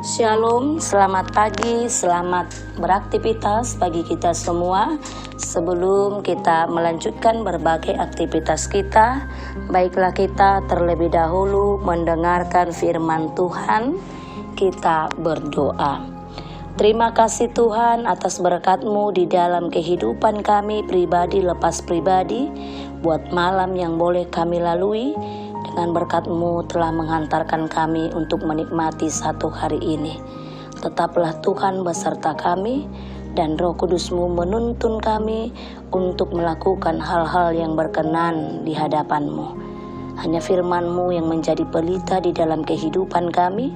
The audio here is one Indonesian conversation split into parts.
Shalom, selamat pagi, selamat beraktivitas bagi kita semua. Sebelum kita melanjutkan berbagai aktivitas kita, baiklah kita terlebih dahulu mendengarkan firman Tuhan. Kita berdoa. Terima kasih Tuhan atas berkat-Mu di dalam kehidupan kami pribadi lepas pribadi, buat malam yang boleh kami lalui. Dengan berkat-Mu telah menghantarkan kami untuk menikmati satu hari ini. Tetaplah Tuhan beserta kami, dan Roh Kudus-Mu menuntun kami untuk melakukan hal-hal yang berkenan di hadapan-Mu. Hanya firman-Mu yang menjadi pelita di dalam kehidupan kami.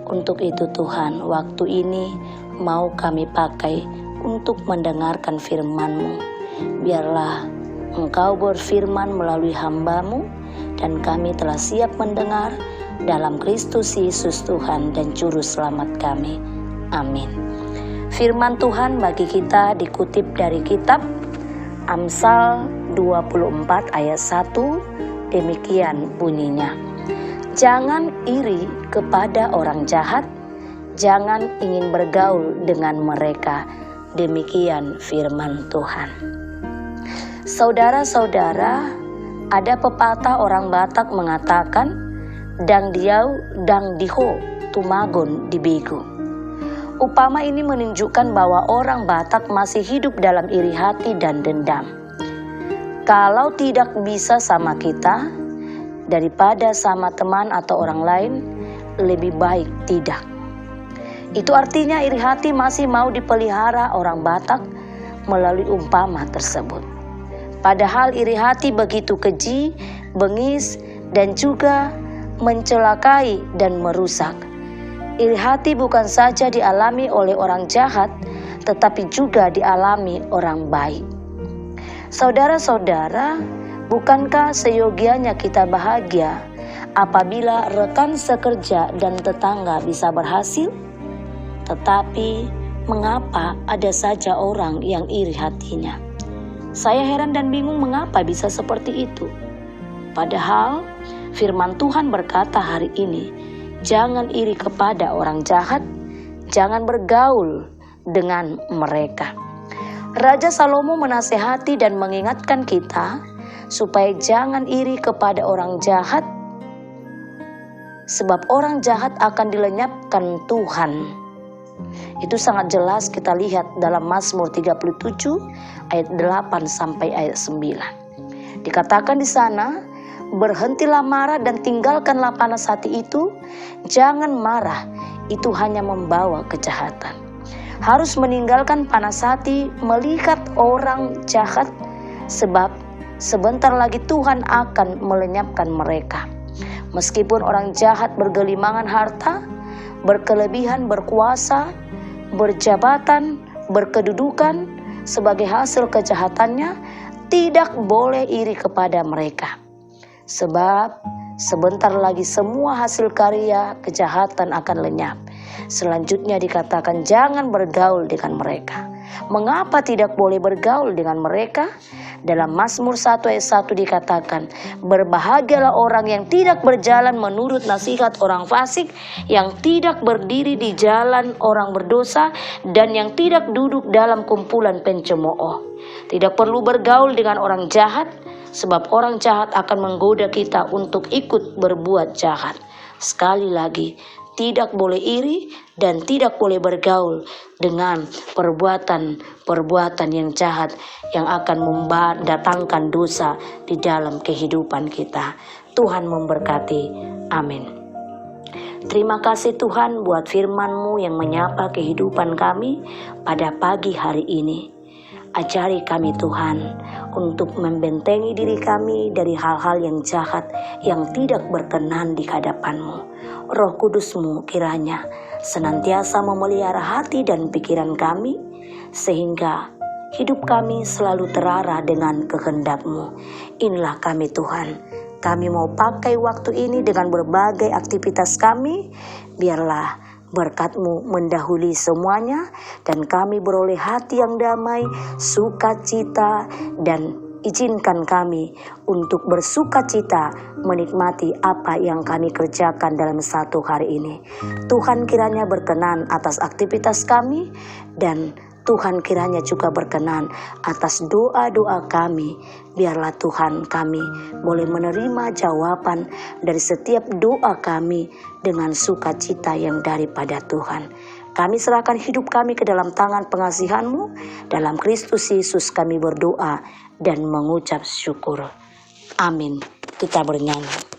Untuk itu Tuhan, waktu ini mau kami pakai untuk mendengarkan firman-Mu. Biarlah Engkau berfirman melalui hamba-Mu, dan kami telah siap mendengar dalam Kristus Yesus Tuhan dan Juru Selamat kami. Amin. Firman Tuhan bagi kita dikutip dari kitab Amsal 24 ayat 1, demikian bunyinya. Jangan iri kepada orang jahat, jangan ingin bergaul dengan mereka. Demikian firman Tuhan. Saudara-saudara, ada pepatah orang Batak mengatakan, dang diau, dang diho, tumagon dibego. Upama ini menunjukkan bahwa orang Batak masih hidup dalam iri hati dan dendam. Kalau tidak bisa sama kita, daripada sama teman atau orang lain, lebih baik tidak. Itu artinya iri hati masih mau dipelihara orang Batak melalui umpama tersebut. Padahal iri hati begitu keji, bengis, dan juga mencelakai dan merusak. Iri hati bukan saja dialami oleh orang jahat, tetapi juga dialami orang baik. Saudara-saudara, bukankah seyogianya kita bahagia apabila rekan sekerja dan tetangga bisa berhasil? Tetapi mengapa ada saja orang yang iri hatinya? Saya heran dan bingung mengapa bisa seperti itu. Padahal firman Tuhan berkata hari ini, jangan iri kepada orang jahat, jangan bergaul dengan mereka. Raja Salomo menasehati dan mengingatkan kita supaya jangan iri kepada orang jahat, sebab orang jahat akan dilenyapkan Tuhan. Itu sangat jelas kita lihat dalam Mazmur 37 ayat 8 sampai ayat 9. Dikatakan di sana, berhentilah marah dan tinggalkanlah panas hati itu. Jangan marah, itu hanya membawa kejahatan. Harus meninggalkan panas hati melihat orang jahat, sebab sebentar lagi Tuhan akan melenyapkan mereka. Meskipun orang jahat bergelimangan harta, berkelebihan berkuasa, berjabatan, berkedudukan, sebagai hasil kejahatannya, tidak boleh iri kepada mereka. Sebab sebentar lagi semua hasil karya kejahatan akan lenyap. Selanjutnya dikatakan jangan bergaul dengan mereka. Mengapa tidak boleh bergaul dengan mereka? Dalam Mazmur 1 ayat 1 dikatakan, berbahagialah orang yang tidak berjalan menurut nasihat orang fasik, yang tidak berdiri di jalan orang berdosa, dan yang tidak duduk dalam kumpulan pencemooh. Tidak perlu bergaul dengan orang jahat, sebab orang jahat akan menggoda kita untuk ikut berbuat jahat. Sekali lagi, tidak boleh iri dan tidak boleh bergaul dengan perbuatan-perbuatan yang jahat yang akan mendatangkan dosa di dalam kehidupan kita. Tuhan memberkati. Amin. Terima kasih Tuhan buat firman-Mu yang menyapa kehidupan kami pada pagi hari ini. Ajari kami Tuhan untuk membentengi diri kami dari hal-hal yang jahat yang tidak berkenan di hadapan-Mu. Roh Kudus-Mu kiranya senantiasa memelihara hati dan pikiran kami, sehingga hidup kami selalu terarah dengan kehendak-Mu. Inilah kami Tuhan, kami mau pakai waktu ini dengan berbagai aktivitas kami. Biarlah berkat-Mu mendahului semuanya, dan kami beroleh hati yang damai, sukacita, dan izinkan kami untuk bersuka cita menikmati apa yang kami kerjakan dalam satu hari ini. Tuhan kiranya berkenan atas aktivitas kami, dan Tuhan kiranya juga berkenan atas doa-doa kami. Biarlah Tuhan kami boleh menerima jawaban dari setiap doa kami dengan sukacita yang daripada Tuhan. Kami serahkan hidup kami ke dalam tangan pengasihan-Mu. Dalam Kristus Yesus kami berdoa dan mengucap syukur. Amin. Kita bernyanyi.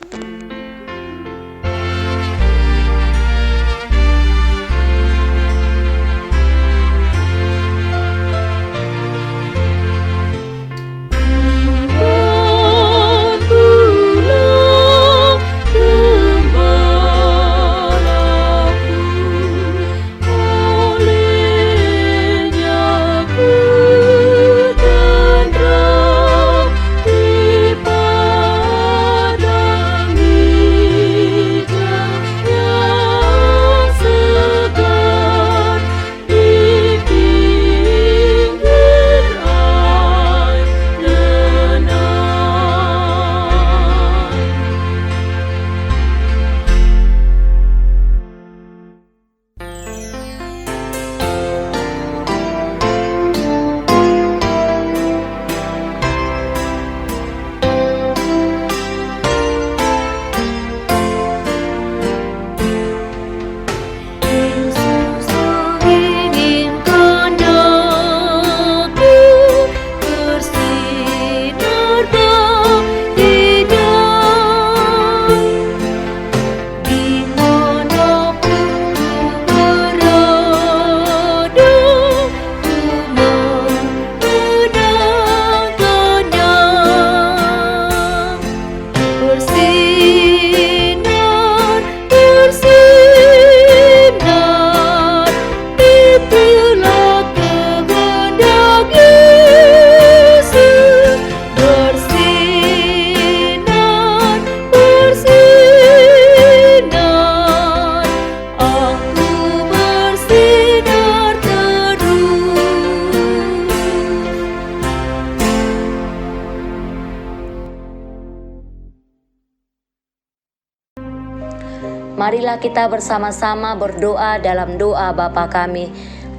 Marilah kita bersama-sama berdoa dalam doa Bapa kami.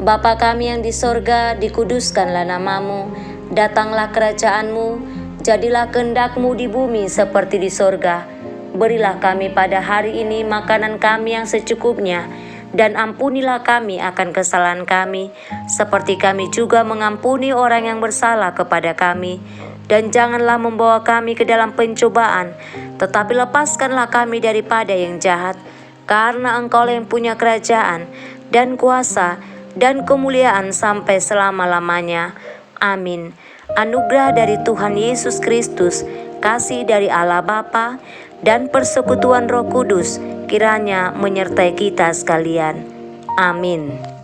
Bapa kami yang di sorga, dikuduskanlah namamu, datanglah kerajaanmu, jadilah kehendak-Mu di bumi seperti di sorga. Berilah kami pada hari ini makanan kami yang secukupnya, dan ampunilah kami akan kesalahan kami, seperti kami juga mengampuni orang yang bersalah kepada kami. Dan janganlah membawa kami ke dalam pencobaan, tetapi lepaskanlah kami daripada yang jahat. Karena Engkau yang punya kerajaan, dan kuasa, dan kemuliaan sampai selama-lamanya. Amin. Anugerah dari Tuhan Yesus Kristus, kasih dari Allah Bapa, dan persekutuan Roh Kudus kiranya menyertai kita sekalian. Amin.